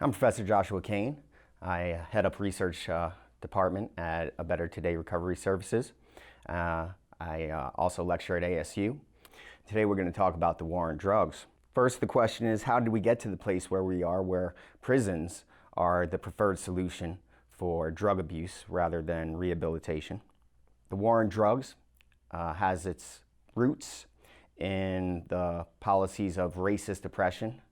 I'm Professor Joshua Kane. I head up research department at A Better Today Recovery Services. I also lecture at ASU. Today we're going to talk about the war on drugs. First, the question is, how did we get to the place where we are, where prisons are the preferred solution for drug abuse rather than rehabilitation? The war on drugs has its roots in the policies of racist oppression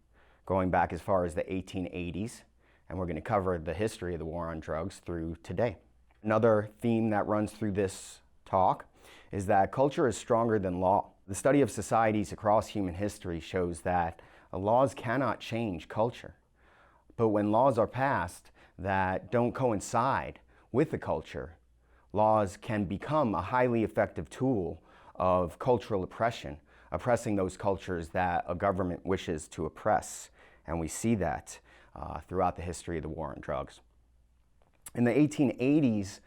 going back as far as the 1880s, and we're going to cover the history of the war on drugs through today. Another theme that runs through this talk is that culture is stronger than law. The study of societies across human history shows that laws cannot change culture. But when laws are passed that don't coincide with the culture, laws can become a highly effective tool of cultural oppression, oppressing those cultures that a government wishes to oppress. And we see that throughout the history of the war on drugs. In the 1880s,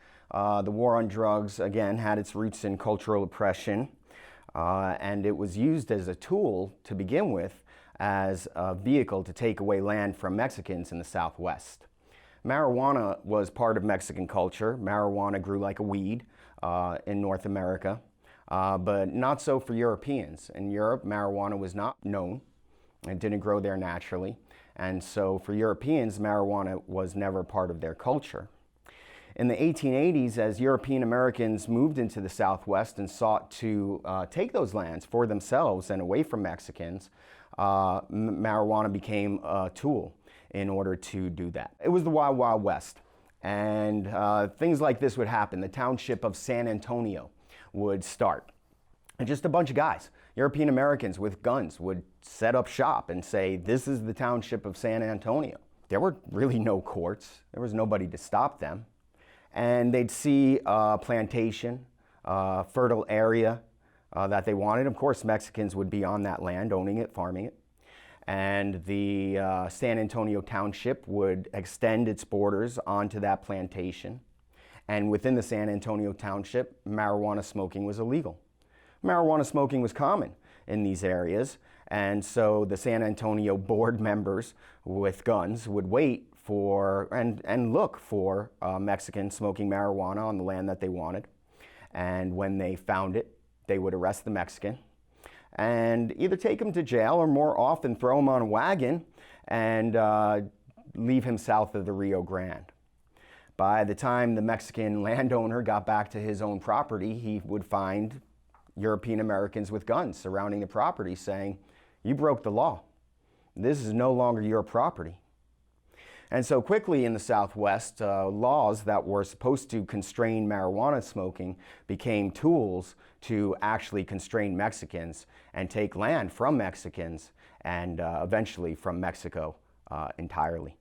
the war on drugs, again, had its roots in cultural oppression, and it was used as a tool to begin with as a vehicle to take away land from Mexicans in the Southwest. Marijuana was part of Mexican culture. Marijuana grew like a weed in North America, but not so for Europeans. In Europe, marijuana was not known. It didn't grow there naturally. And so for Europeans, marijuana was never part of their culture. In the 1880s, as European Americans moved into the Southwest and sought to take those lands for themselves and away from Mexicans, marijuana became a tool in order to do that. It was the Wild Wild West. And things like this would happen. The township of San Antonio would start. And just a bunch of guys, European Americans with guns, would set up shop and say, this is the township of San Antonio. There were really no courts. There was nobody to stop them. And they'd see a plantation, a fertile area that they wanted. Of course, Mexicans would be on that land, owning it, farming it. And the San Antonio township would extend its borders onto that plantation. And within the San Antonio township, marijuana smoking was illegal. Marijuana smoking was common in these areas, and so the San Antonio board members with guns would wait for and look for Mexicans smoking marijuana on the land that they wanted. And when they found it, they would arrest the Mexican and either take him to jail or more often throw him on a wagon and leave him south of the Rio Grande. By the time the Mexican landowner got back to his own property, he would find European Americans with guns surrounding the property saying, you broke the law. This is no longer your property. And so quickly in the Southwest, laws that were supposed to constrain marijuana smoking became tools to actually constrain Mexicans and take land from Mexicans and eventually from Mexico entirely.